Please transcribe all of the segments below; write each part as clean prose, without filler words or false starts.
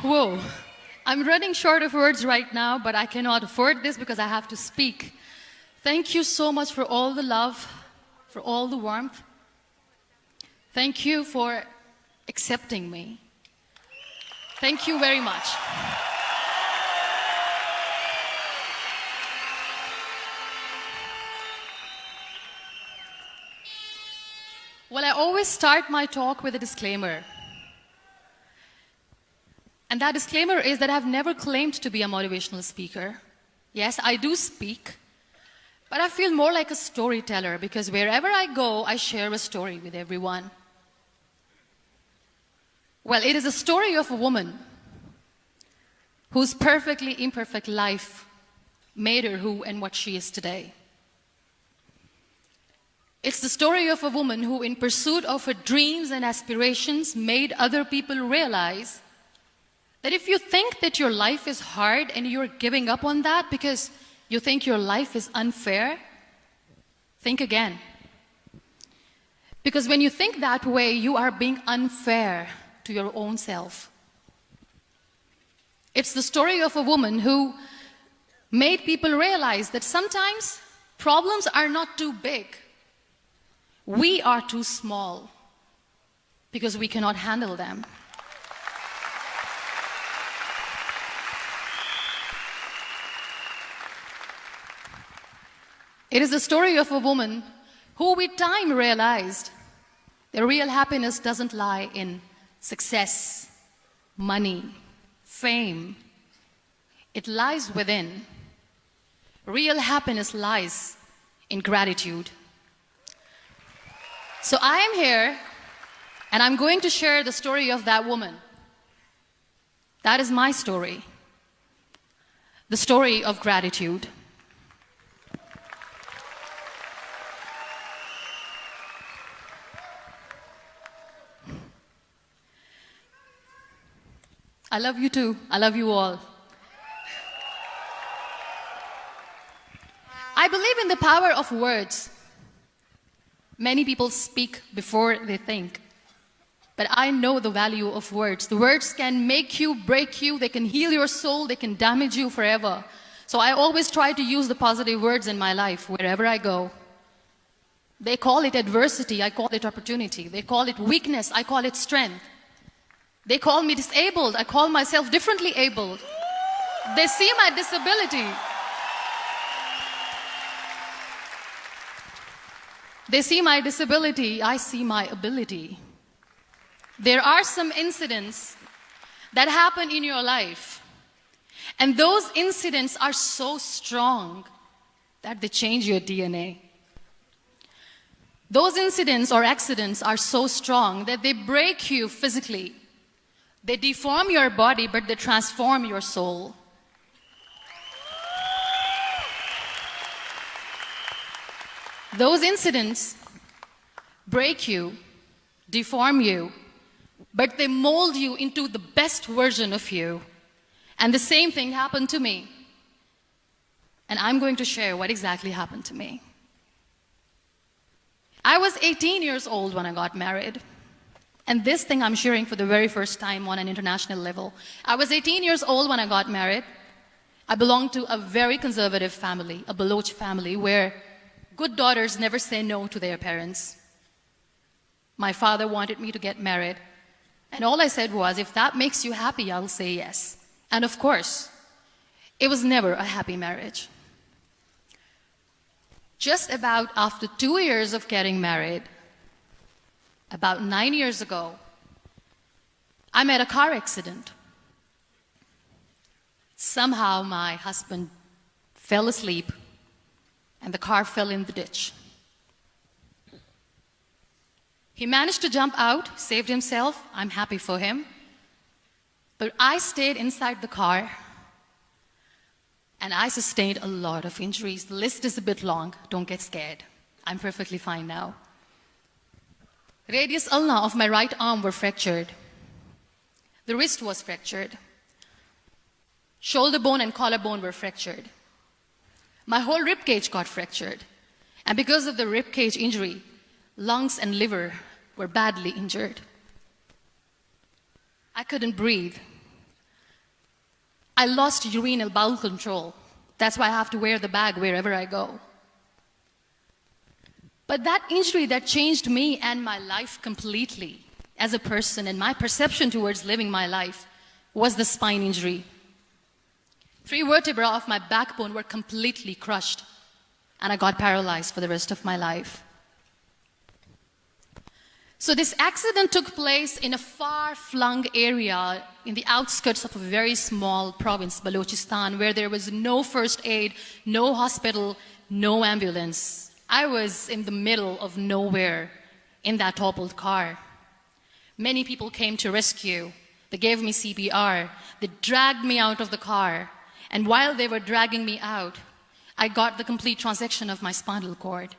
Whoa. I'm running short of words right now, but I cannot afford this because I have to speak. Thank you so much for all the love, for all the warmth. Thank you for accepting me. Thank you very much. Well, I always start my talk with a disclaimer. And that disclaimer is that I've never claimed to be a motivational speaker. Yes, I do speak, but I feel more like a storyteller because wherever I go, I share a story with everyone. Well, it is a story of a woman whose perfectly imperfect life made her who and what she is today. It's the story of a woman who, in pursuit of her dreams and aspirations, made other people realize that if you think that your life is hard and you're giving up on that because you think your life is unfair, think again. Because when you think that way, you are being unfair to your own self. It's the story of a woman who made people realize that sometimes problems are not too big. We are too small because we cannot handle them. It is the story of a woman who with time realized that real happiness doesn't lie in success, money, fame. It lies within. Real happiness lies in gratitude. So I am here and I'm going to share the story of that woman. That is my story. The story of gratitude. I love you too. I love you all. I believe in the power of words. Many people speak before they think. But I know the value of words. The words can make you, break you, they can heal your soul, they can damage you forever. So I always try to use the positive words in my life wherever I go. They call it adversity, I call it opportunity. They call it weakness, I call it strength. They call me disabled, I call myself differently abled. They see my disability. They see my disability, I see my ability. There are some incidents that happen in your life, and those incidents are so strong that they change your DNA. Those incidents or accidents are so strong that they break you physically. They deform your body, but they transform your soul. Those incidents break you, deform you, but they mold you into the best version of you. And the same thing happened to me. And I'm going to share what exactly happened to me. I was 18 years old when I got married. And this thing I'm sharing for the very first time on an international level. I was 18 years old when I got married. I belonged to a very conservative family, a Baloch family, where good daughters never say no to their parents. My father wanted me to get married. And all I said was, if that makes you happy, I'll say yes. And of course, it was never a happy marriage. Just about after 2 years of getting married, about 9 years ago, I met a car accident. Somehow my husband fell asleep and the car fell in the ditch. He managed to jump out, saved himself. I'm happy for him. But I stayed inside the car and I sustained a lot of injuries. The list is a bit long. Don't get scared. I'm perfectly fine now. Radius ulna of my right arm were fractured. The wrist was fractured. Shoulder bone and collarbone were fractured. My whole rib cage got fractured. And because of the rib cage injury, lungs and liver were badly injured. I couldn't breathe. I lost urinary bowel control. That's why I have to wear the bag wherever I go. But that injury that changed me and my life completely as a person and my perception towards living my life was the spine injury. 3 vertebrae of my backbone were completely crushed, and I got paralyzed for the rest of my life. So this accident took place in a far-flung area in the outskirts of a very small province, Balochistan, where there was no first aid, no hospital, no ambulance. I was in the middle of nowhere in that toppled car. Many people came to rescue. They gave me CPR. They dragged me out of the car. And while they were dragging me out, I got the complete transection of my spinal cord.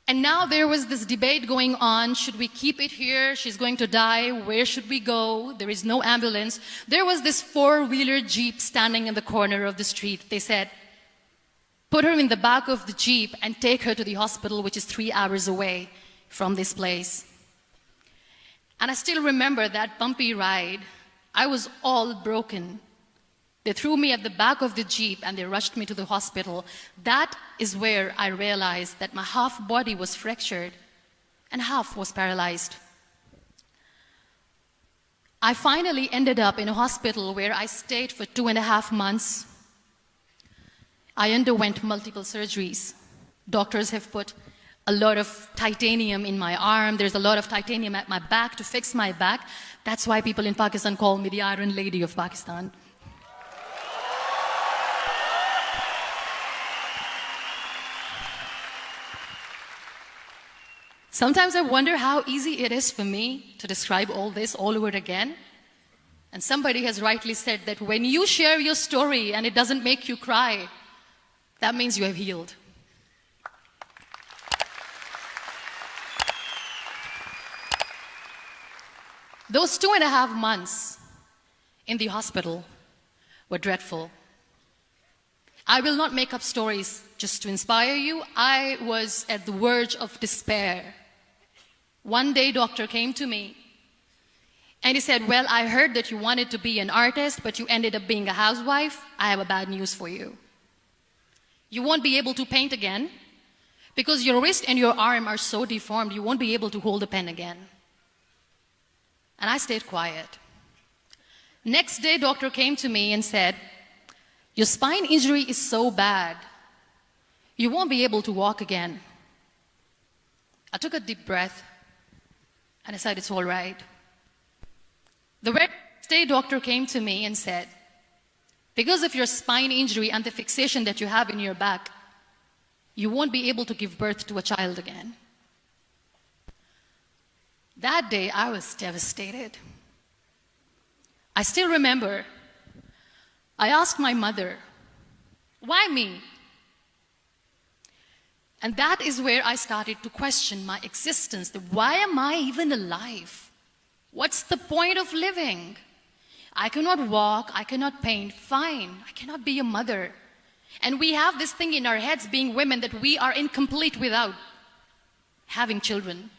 And now there was this debate going on. Should we keep it here? She's going to die. Where should we go? There is no ambulance. There was this 4-wheeler Jeep standing in the corner of the street. They said, put her in the back of the Jeep and take her to the hospital, which is 3 hours away from this place. And I still remember that bumpy ride. I was all broken. They threw me at the back of the Jeep and they rushed me to the hospital. That is where I realized that my half body was fractured and half was paralyzed. I finally ended up in a hospital where I stayed for 2.5 months. I underwent multiple surgeries. Doctors have put a lot of titanium in my arm. There's a lot of titanium at my back to fix my back. That's why people in Pakistan call me the Iron Lady of Pakistan. Sometimes I wonder how easy it is for me to describe all this all over again. And somebody has rightly said that when you share your story and it doesn't make you cry, that means you have healed. Those 2.5 months in the hospital were dreadful. I will not make up stories just to inspire you. I was at the verge of despair. One day, doctor came to me and he said, well, I heard that you wanted to be an artist, but you ended up being a housewife. I have a bad news for you. You won't be able to paint again because your wrist and your arm are so deformed, you won't be able to hold a pen again. And I stayed quiet. Next day, doctor came to me and said, your spine injury is so bad, you won't be able to walk again. I took a deep breath and I said, it's all right. The next day, doctor came to me and said, because of your spine injury and the fixation that you have in your back, you won't be able to give birth to a child again. That day, I was devastated. I still remember, I asked my mother, why me? And that is where I started to question my existence. Why am I even alive? What's the point of living? I cannot walk, I cannot paint, fine, I cannot be a mother. And we have this thing in our heads, being women, that we are incomplete without having children.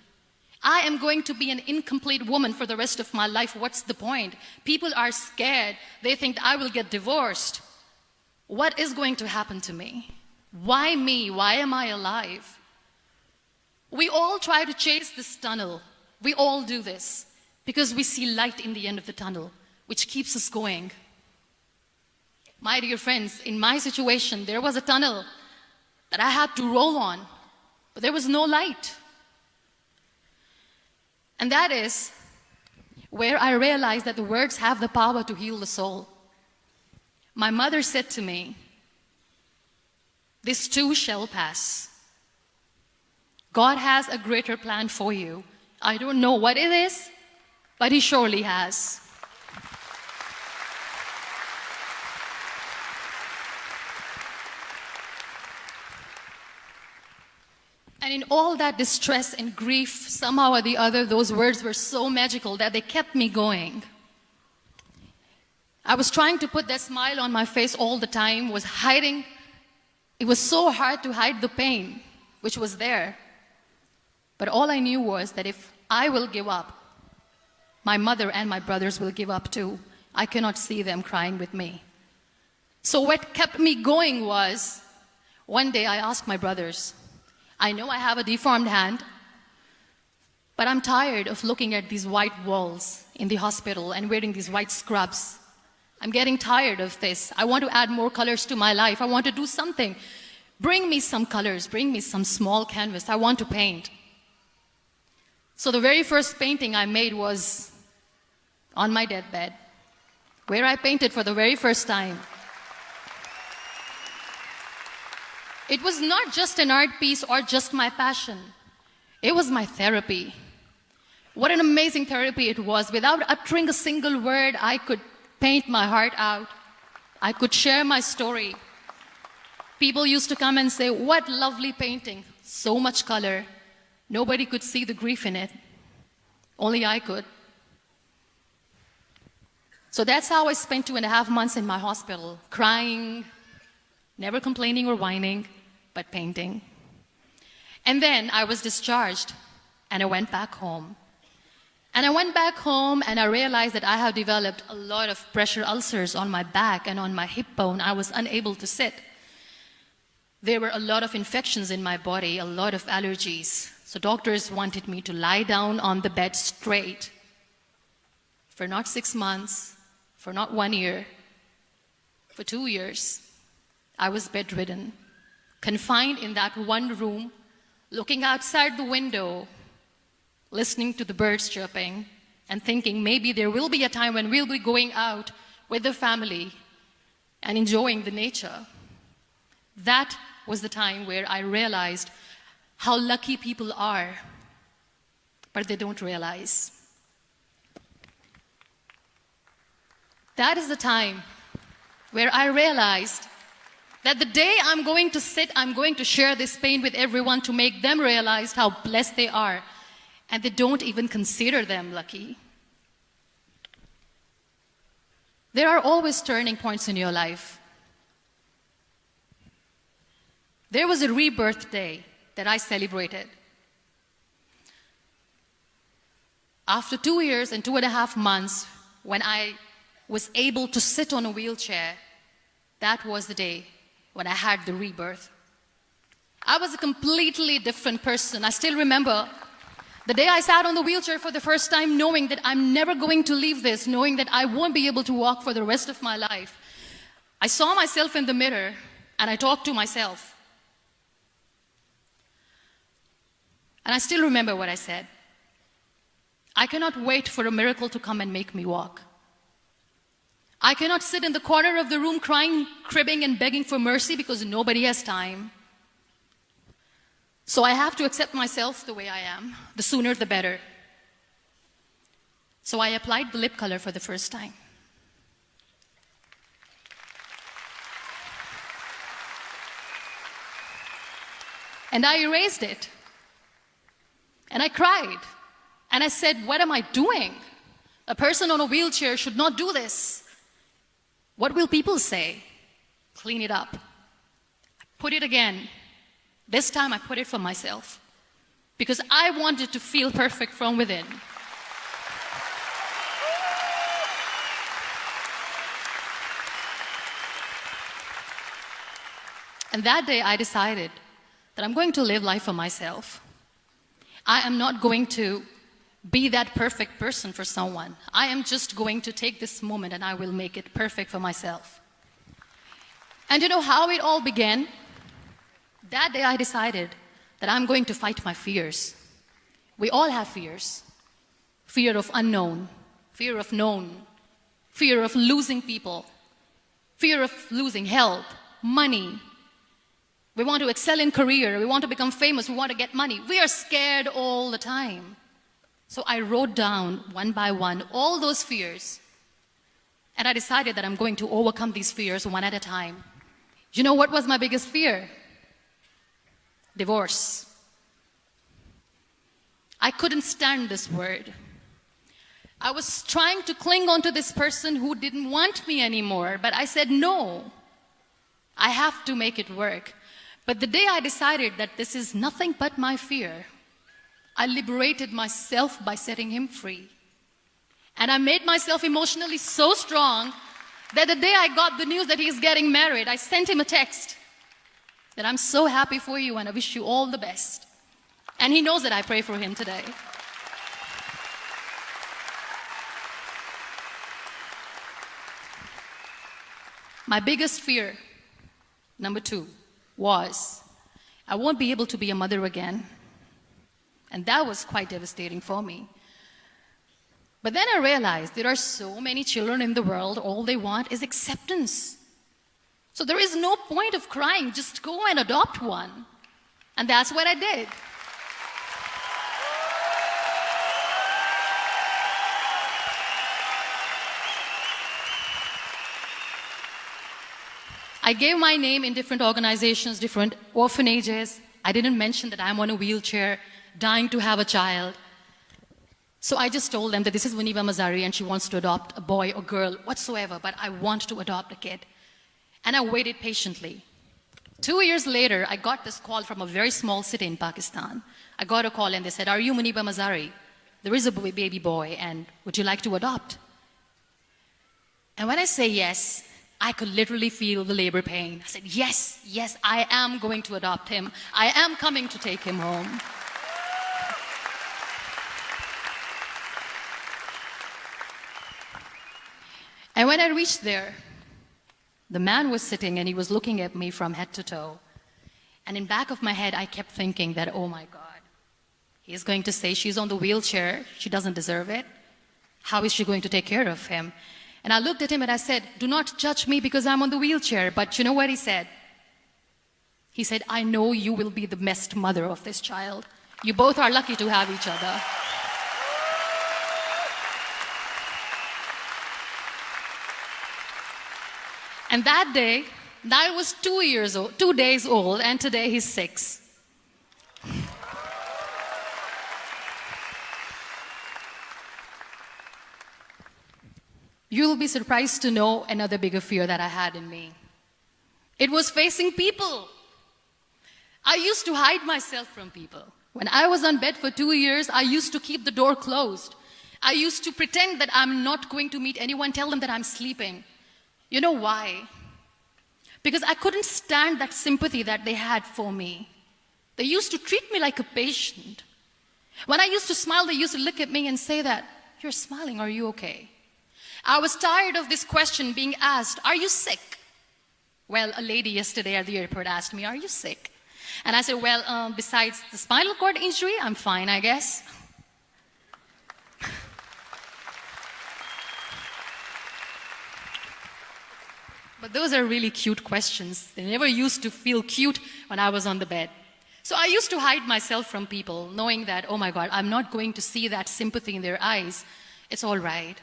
I am going to be an incomplete woman for the rest of my life. What's the point? People are scared. They think I will get divorced. What is going to happen to me? Why me? Why am I alive? We all try to chase this tunnel. We all do this because we see light in the end of the tunnel, which keeps us going. My dear friends, in my situation, there was a tunnel that I had to roll on, but there was no light. And that is where I realized that the words have the power to heal the soul. My mother said to me, this too shall pass. God has a greater plan for you. I don't know what it is, but He surely has. And in all that distress and grief, somehow or the other, those words were so magical that they kept me going. I was trying to put that smile on my face all the time, was hiding. It was so hard to hide the pain, which was there. But all I knew was that if I will give up, my mother and my brothers will give up too. I cannot see them crying with me. So what kept me going was, one day I asked my brothers, I know I have a deformed hand, but I'm tired of looking at these white walls in the hospital and wearing these white scrubs. I'm getting tired of this. I want to add more colors to my life. I want to do something. Bring me some colors. Bring me some small canvas. I want to paint. So the very first painting I made was on my deathbed, where I painted for the very first time. It was not just an art piece or just my passion. It was my therapy. What an amazing therapy it was. Without uttering a single word, I could paint my heart out. I could share my story. People used to come and say, what lovely painting. So much color. Nobody could see the grief in it. Only I could. So that's how I spent 2.5 months in my hospital, crying, never complaining or whining, but painting. And then I was discharged, and I went back home. And I went back home, and I realized that I have developed a lot of pressure ulcers on my back and on my hip bone. I was unable to sit. There were a lot of infections in my body, a lot of allergies. So doctors wanted me to lie down on the bed straight for not 6 months, for not 1 year, for 2 years. I was bedridden, confined in that one room, looking outside the window, listening to the birds chirping, and thinking maybe there will be a time when we'll be going out with the family and enjoying the nature. That was the time where I realized how lucky people are, but they don't realize. That is the time where I realized that the day I'm going to sit, I'm going to share this pain with everyone to make them realize how blessed they are, and they don't even consider them lucky. There are always turning points in your life. There was a rebirth day that I celebrated. After 2 years and 2.5 months, when I was able to sit on a wheelchair, that was the day when I had the rebirth. I was a completely different person. I still remember the day I sat on the wheelchair for the first time, knowing that I'm never going to leave this, knowing that I won't be able to walk for the rest of my life. I saw myself in the mirror and I talked to myself. And I still remember what I said. I cannot wait for a miracle to come and make me walk. I cannot sit in the corner of the room crying, cribbing, and begging for mercy because nobody has time. So I have to accept myself the way I am. The sooner, the better. So I applied the lip color for the first time. And I erased it. And I cried. And I said, what am I doing? A person on a wheelchair should not do this. What will people say? Clean it up. I put it again. This time I put it for myself. Because I wanted to feel perfect from within. And that day I decided that I'm going to live life for myself. I am not going to be that perfect person for someone. I am just going to take this moment and I will make it perfect for myself. And you know how it all began? That day I decided that I'm going to fight my fears. We all have fears. Fear of unknown, fear of known, fear of losing people, fear of losing health, money. We want to excel in career, we want to become famous, we want to get money. We are scared all the time. So I wrote down one by one all those fears. And I decided that I'm going to overcome these fears one at a time. You know what was my biggest fear? Divorce. I couldn't stand this word. I was trying to cling on to this person who didn't want me anymore, but I said no. I have to make it work. But the day I decided that this is nothing but my fear, I liberated myself by setting him free. And I made myself emotionally so strong that the day I got the news that he's getting married, I sent him a text that I'm so happy for you and I wish you all the best. And he knows that I pray for him today. My biggest fear, number 2, was I won't be able to be a mother again. And that was quite devastating for me. But then I realized there are so many children in the world, all they want is acceptance. So there is no point of crying, just go and adopt one. And that's what I did. I gave my name in different organizations, different orphanages. I didn't mention that I'm on a wheelchair, dying to have a child. So I just told them that this is Muniba Mazari and she wants to adopt a boy or girl, whatsoever, but I want to adopt a kid. And I waited patiently. 2 years later, I got this call from a very small city in Pakistan. I got a call and they said, "Are you Muniba Mazari? There is a baby boy and would you like to adopt?" And when I say yes, I could literally feel the labor pain. I said, yes, I am going to adopt him. I am coming to take him home. And when I reached there, the man was sitting and he was looking at me from head to toe. And in back of my head, I kept thinking that, oh my God, he is going to say she's on the wheelchair, she doesn't deserve it. How is she going to take care of him? And I looked at him and I said, do not judge me because I'm on the wheelchair. But you know what he said? He said, I know you will be the best mother of this child. You both are lucky to have each other. And that day, Niall was 2 days old, and today he's 6. You'll be surprised to know another bigger fear that I had in me. It was facing people. I used to hide myself from people. When I was on bed for 2 years, I used to keep the door closed. I used to pretend that I'm not going to meet anyone, tell them that I'm sleeping. You know why? Because I couldn't stand that sympathy that they had for me. They used to treat me like a patient. When I used to smile, they used to look at me and say that, you're smiling, are you okay? I was tired of this question being asked, are you sick? Well, a lady yesterday at the airport asked me, are you sick? And I said, well, besides the spinal cord injury, I'm fine, I guess. But those are really cute questions. They never used to feel cute when I was on the bed. So I used to hide myself from people, knowing that, oh my God, I'm not going to see that sympathy in their eyes. It's all right.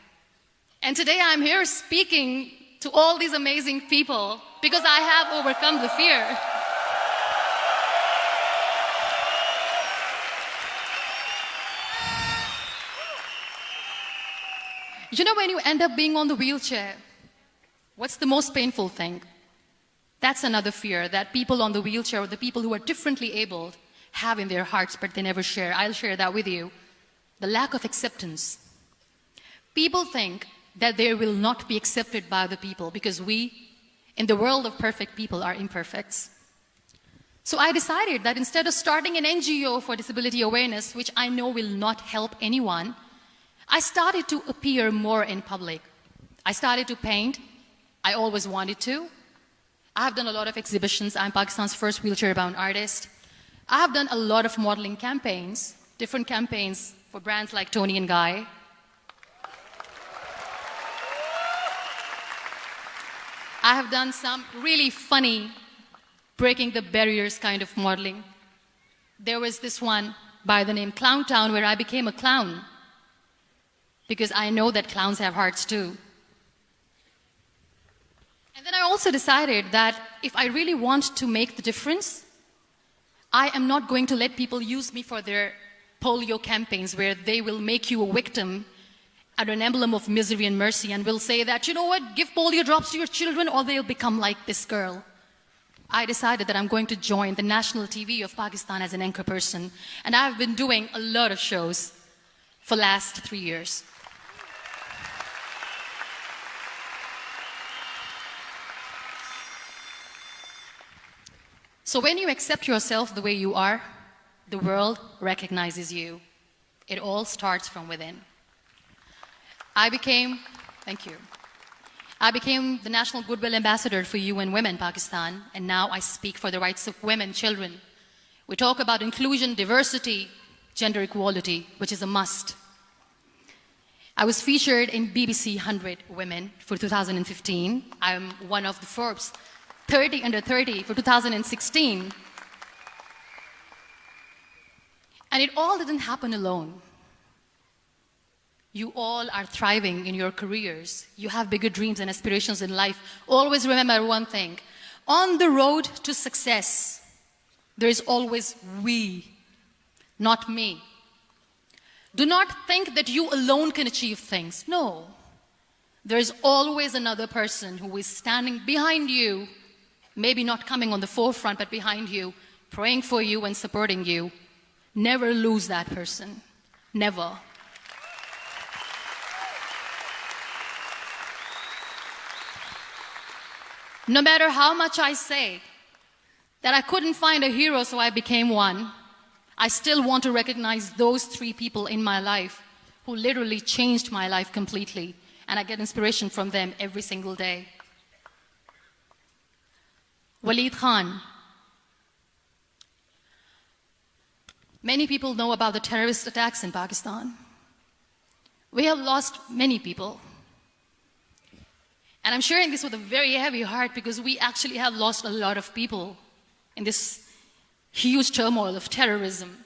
And today I'm here speaking to all these amazing people because I have overcome the fear. You know, when you end up being on the wheelchair, what's the most painful thing? That's another fear that people on the wheelchair or the people who are differently abled have in their hearts, but they never share. I'll share that with you. The lack of acceptance. People think that they will not be accepted by the people because we, in the world of perfect people, are imperfects. So I decided that instead of starting an NGO for disability awareness, which I know will not help anyone, I started to appear more in public. I started to paint. I always wanted to. I have done a lot of exhibitions. I'm Pakistan's first wheelchair-bound artist. I have done a lot of modeling campaigns, different campaigns for brands like Tony and Guy. I have done some really funny, breaking the barriers kind of modeling. There was this one by the name Clown Town where I became a clown because I know that clowns have hearts too. And then I also decided that if I really want to make the difference, I am not going to let people use me for their polio campaigns where they will make you a victim and an emblem of misery and mercy and will say that, you know what, give polio drops to your children or they'll become like this girl. I decided that I'm going to join the national TV of Pakistan as an anchor person. And I've been doing a lot of shows for the last 3 years. So when you accept yourself the way you are, the world recognizes you. It all starts from within. Thank you. I became the National Goodwill Ambassador for UN Women Pakistan, and now I speak for the rights of women, children. We talk about inclusion, diversity, gender equality, which is a must. I was featured in BBC 100 Women for 2015. I'm one of the Forbes 30 under 30 for 2016. And it all didn't happen alone. You all are thriving in your careers. You have bigger dreams and aspirations in life. Always remember one thing. On the road to success, there is always we, not me. Do not think that you alone can achieve things. No. There is always another person who is standing behind you, maybe not coming on the forefront, but behind you, praying for you and supporting you. Never lose that person. Never. No matter how much I say that I couldn't find a hero, so I became one, I still want to recognize those 3 people in my life who literally changed my life completely, and I get inspiration from them every single day. Waleed Khan. Many people know about the terrorist attacks in Pakistan. We have lost many people. And I'm sharing this with a very heavy heart because we actually have lost a lot of people in this huge turmoil of terrorism.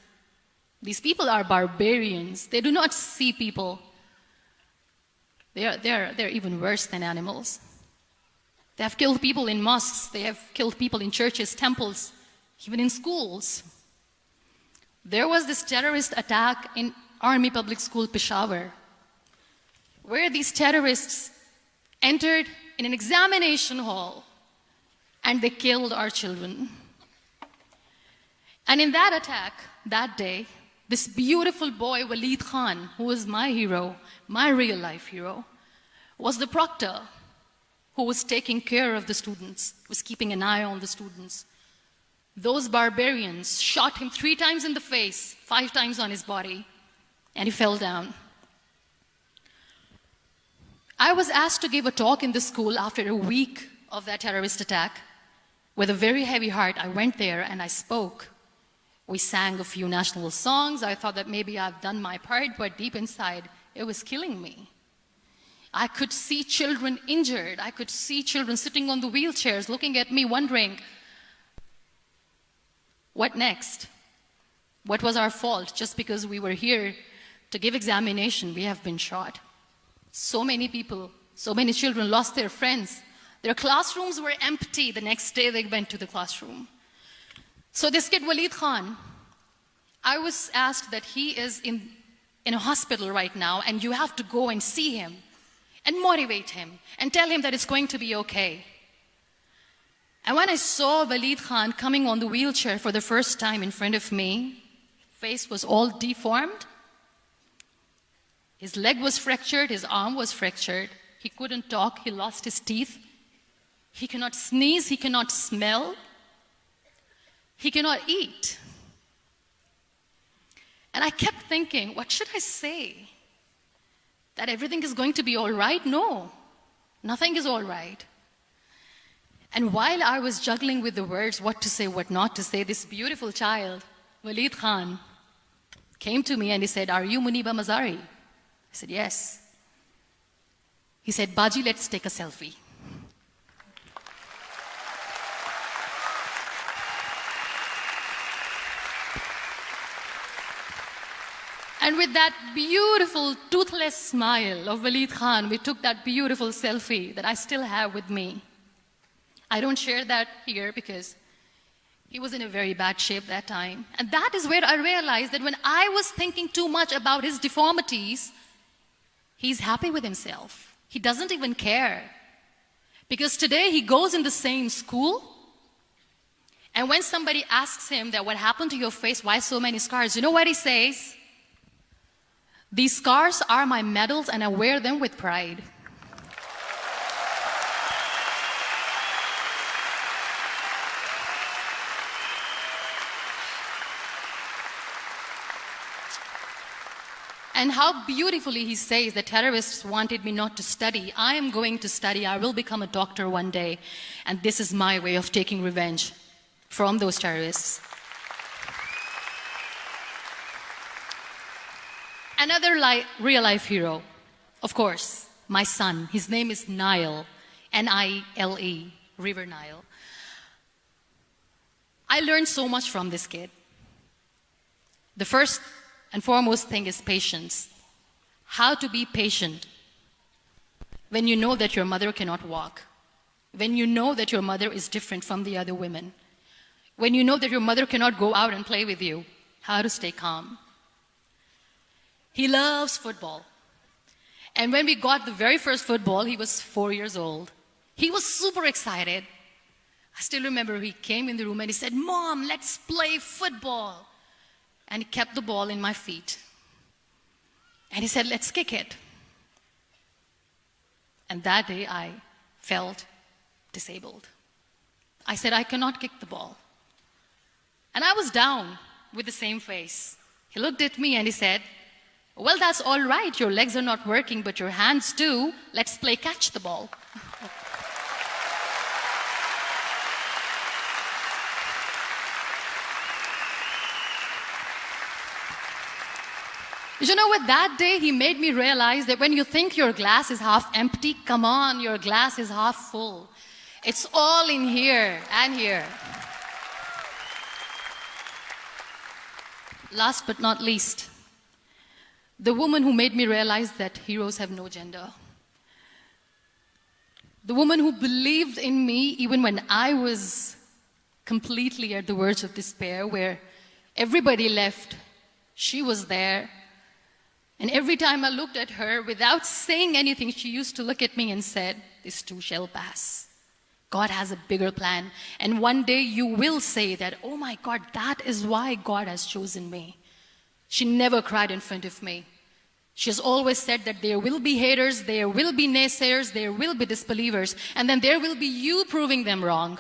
These people are barbarians. They do not see people. They're even worse than animals. They have killed people in mosques. They have killed people in churches, temples, even in schools. There was this terrorist attack in Army Public School, Peshawar, where these terrorists entered in an examination hall and they killed our children. And in that attack, that day, this beautiful boy, Waleed Khan, who was my hero, my real life hero, was the proctor who was taking care of the students, was keeping an eye on the students. Those barbarians shot him 3 times in the face, 5 times on his body, and he fell down. I was asked to give a talk in the school after a week of that terrorist attack. With a very heavy heart, I went there and I spoke. We sang a few national songs. I thought that maybe I've done my part, but deep inside, it was killing me. I could see children injured. I could see children sitting on the wheelchairs, looking at me, wondering, what next? What was our fault? Just because we were here to give examination, we have been shot. So many people, so many children lost their friends. Their classrooms were empty. The next day they went to the classroom. So this kid, Waleed Khan, I was asked that he is in a hospital right now, and you have to go and see him and motivate him and tell him that it's going to be okay. And when I saw Waleed Khan coming on the wheelchair for the first time in front of me, his face was all deformed. His leg was fractured, his arm was fractured. He couldn't talk, he lost his teeth. He cannot sneeze, he cannot smell. He cannot eat. And I kept thinking, what should I say? That everything is going to be all right? No, nothing is all right. And while I was juggling with the words, what to say, what not to say, this beautiful child, Waleed Khan, came to me and he said, "Are you Muniba Mazari?" I said, "Yes." He said, "Baji, let's take a selfie." And with that beautiful, toothless smile of Waleed Khan, we took that beautiful selfie that I still have with me. I don't share that here because he was in a very bad shape that time. And that is where I realized that when I was thinking too much about his deformities, he's happy with himself. He doesn't even care. Because today he goes in the same school, and when somebody asks him that what happened to your face, why so many scars, you know what he says? "These scars are my medals and I wear them with pride." And how beautifully he says the terrorists wanted me not to study. I am going to study. I will become a doctor one day. And this is my way of taking revenge from those terrorists. Another real-life hero, of course, my son. His name is Nile, N-I-L-E, River Nile. I learned so much from this kid. The first and foremost thing is patience. How to be patient when you know that your mother cannot walk, when you know that your mother is different from the other women, when you know that your mother cannot go out and play with you, how to stay calm. He loves football. And when we got the very first football, he was 4 years old. He was super excited. I still remember he came in the room and he said, "Mom, let's play football." And he kept the ball in my feet. And he said, "Let's kick it." And that day I felt disabled. I said, "I cannot kick the ball." And I was down with the same face. He looked at me and he said, "Well, that's all right. Your legs are not working, but your hands do. Let's play catch the ball." You know what? That day he made me realize that when you think your glass is half empty, come on, your glass is half full. It's all in here and here. Last but not least, the woman who made me realize that heroes have no gender. The woman who believed in me even when I was completely at the verge of despair, where everybody left, she was there. And every time I looked at her, without saying anything, she used to look at me and said, "This too shall pass. God has a bigger plan. And one day you will say that, oh my God, that is why God has chosen me." She never cried in front of me. She has always said that there will be haters, there will be naysayers, there will be disbelievers, and then there will be you proving them wrong.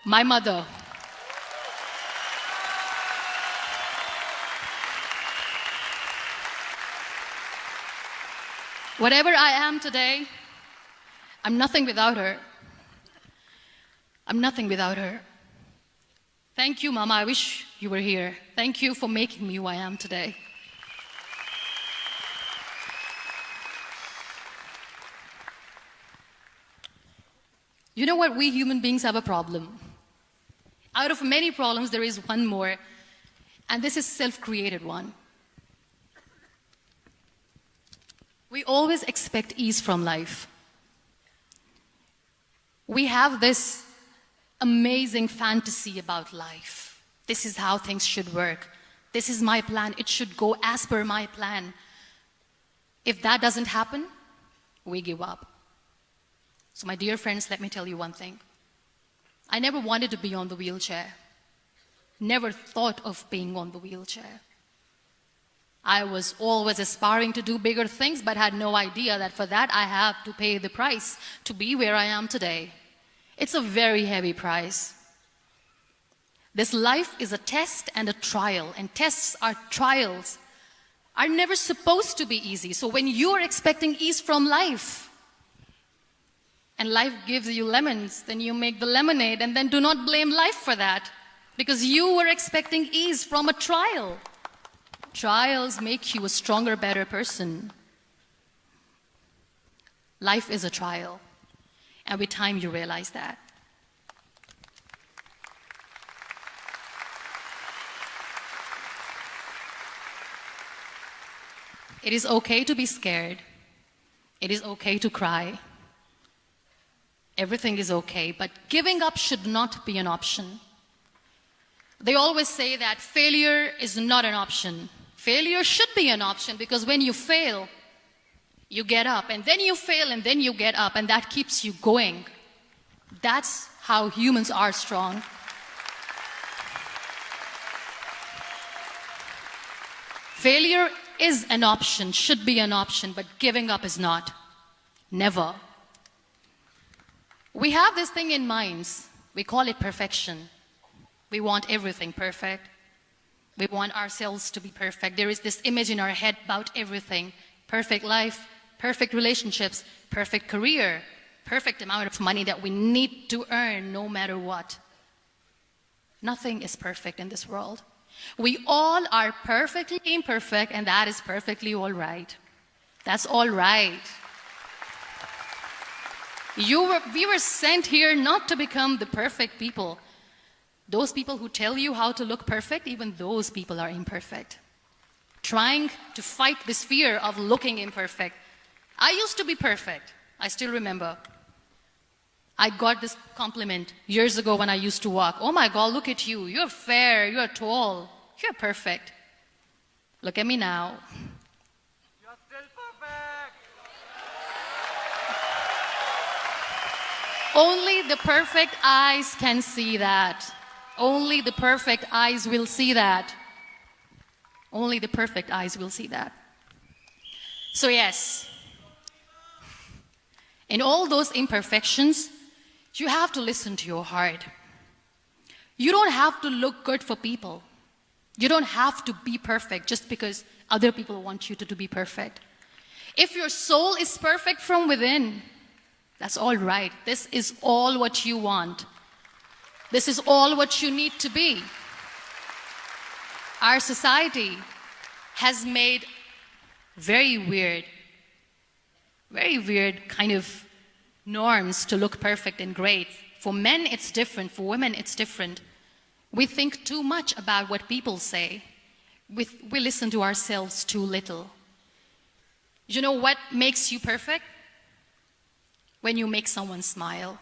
My mother. Whatever I am today, I'm nothing without her. I'm nothing without her. Thank you, Mama. I wish you were here. Thank you for making me who I am today. You know what? We human beings have a problem. Out of many problems, there is one more, and this is self-created one. We always expect ease from life. We have this amazing fantasy about life. This is how things should work. This is my plan. It should go as per my plan. If that doesn't happen, we give up. So my dear friends, let me tell you one thing. I never wanted to be on the wheelchair. Never thought of being on the wheelchair. I was always aspiring to do bigger things, but had no idea that for that I have to pay the price to be where I am today. It's a very heavy price. This life is a test and a trial, and tests or trials are never supposed to be easy. So when you are expecting ease from life, and life gives you lemons, then you make the lemonade, and then do not blame life for that, because you were expecting ease from a trial. Trials make you a stronger, better person. Life is a trial, and with time you realize that. It is okay to be scared. It is okay to cry. Everything is okay, but giving up should not be an option. They always say that failure is not an option. Failure should be an option, because when you fail, you get up, and then you fail, and then you get up, and that keeps you going. That's how humans are strong. Failure is an option, should be an option, but giving up is not. Never. We have this thing in minds. We call it perfection. We want everything perfect. We want ourselves to be perfect. There is this image in our head about everything. Perfect life, perfect relationships, perfect career, perfect amount of money that we need to earn no matter what. Nothing is perfect in this world. We all are perfectly imperfect, and that is perfectly all right. That's all right. We were sent here not to become the perfect people. Those people who tell you how to look perfect, even those people are imperfect. Trying to fight this fear of looking imperfect. I used to be perfect. I still remember. I got this compliment years ago when I used to walk. Oh my God, look at you. You're fair, you're tall, you're perfect. Look at me now. You're still perfect. Only the perfect eyes can see that. Only the perfect eyes will see that. Only the perfect eyes will see that. So yes, in all those imperfections, you have to listen to your heart. You don't have to look good for people. You don't have to be perfect just because other people want you to be perfect. If your soul is perfect from within, that's all right. This is all what you want. This is all what you need to be. Our society has made very weird kind of norms to look perfect and great. For men, it's different. For women, it's different. We think too much about what people say. We listen to ourselves too little. You know what makes you perfect? When you make someone smile.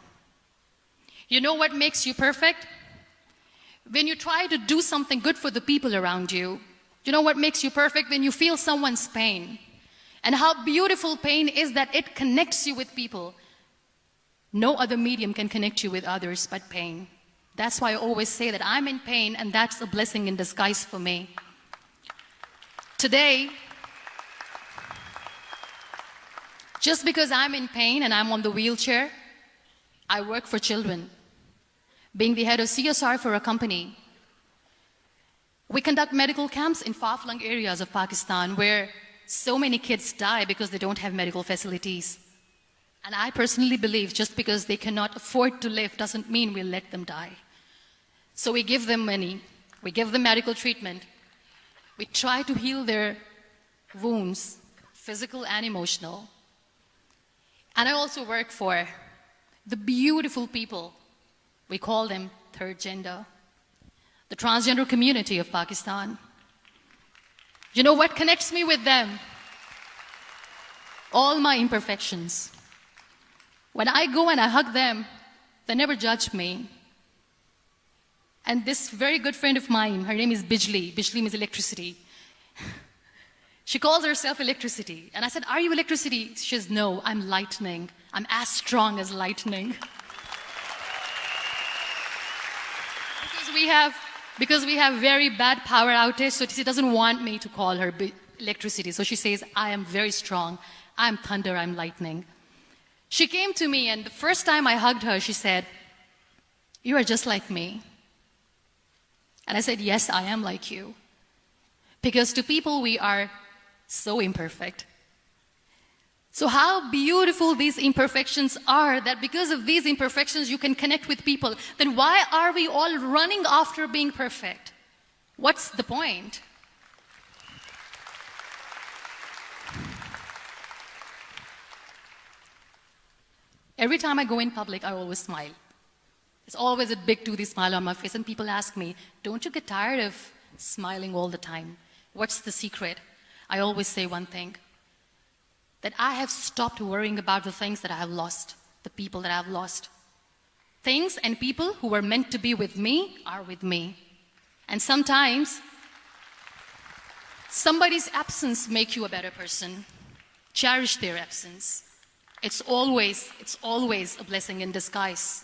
You know what makes you perfect? When you try to do something good for the people around you. You know what makes you perfect? When you feel someone's pain. And how beautiful pain is that it connects you with people. No other medium can connect you with others but pain. That's why I always say that I'm in pain, and that's a blessing in disguise for me. Today, just because I'm in pain and I'm on the wheelchair, I work for children. Being the head of CSR for a company, we conduct medical camps in far-flung areas of Pakistan where so many kids die because they don't have medical facilities. And I personally believe just because they cannot afford to live doesn't mean we'll let them die. So we give them money, we give them medical treatment, we try to heal their wounds, physical and emotional. And I also work for the beautiful people, we call them third gender, the transgender community of Pakistan. You know what connects me with them? All my imperfections. When I go and I hug them, they never judge me. And this very good friend of mine, her name is Bijli. Bijli means electricity. She calls herself electricity. And I said, are you electricity? She says, no, I'm lightning. I'm as strong as lightning. Because we have very bad power outage, so she doesn't want me to call her electricity. So she says, I am very strong. I'm thunder, I'm lightning. She came to me, and the first time I hugged her, she said, you are just like me. And I said, yes, I am like you. Because to people, we are so imperfect. So how beautiful these imperfections are, that because of these imperfections, you can connect with people. Then why are we all running after being perfect? What's the point? Every time I go in public, I always smile. There's always a big toothy smile on my face, and people ask me, don't you get tired of smiling all the time? What's the secret? I always say one thing, that I have stopped worrying about the things that I have lost, the people that I have lost. Things and people who were meant to be with me are with me. And sometimes, somebody's absence makes you a better person. Cherish their absence. It's always a blessing in disguise.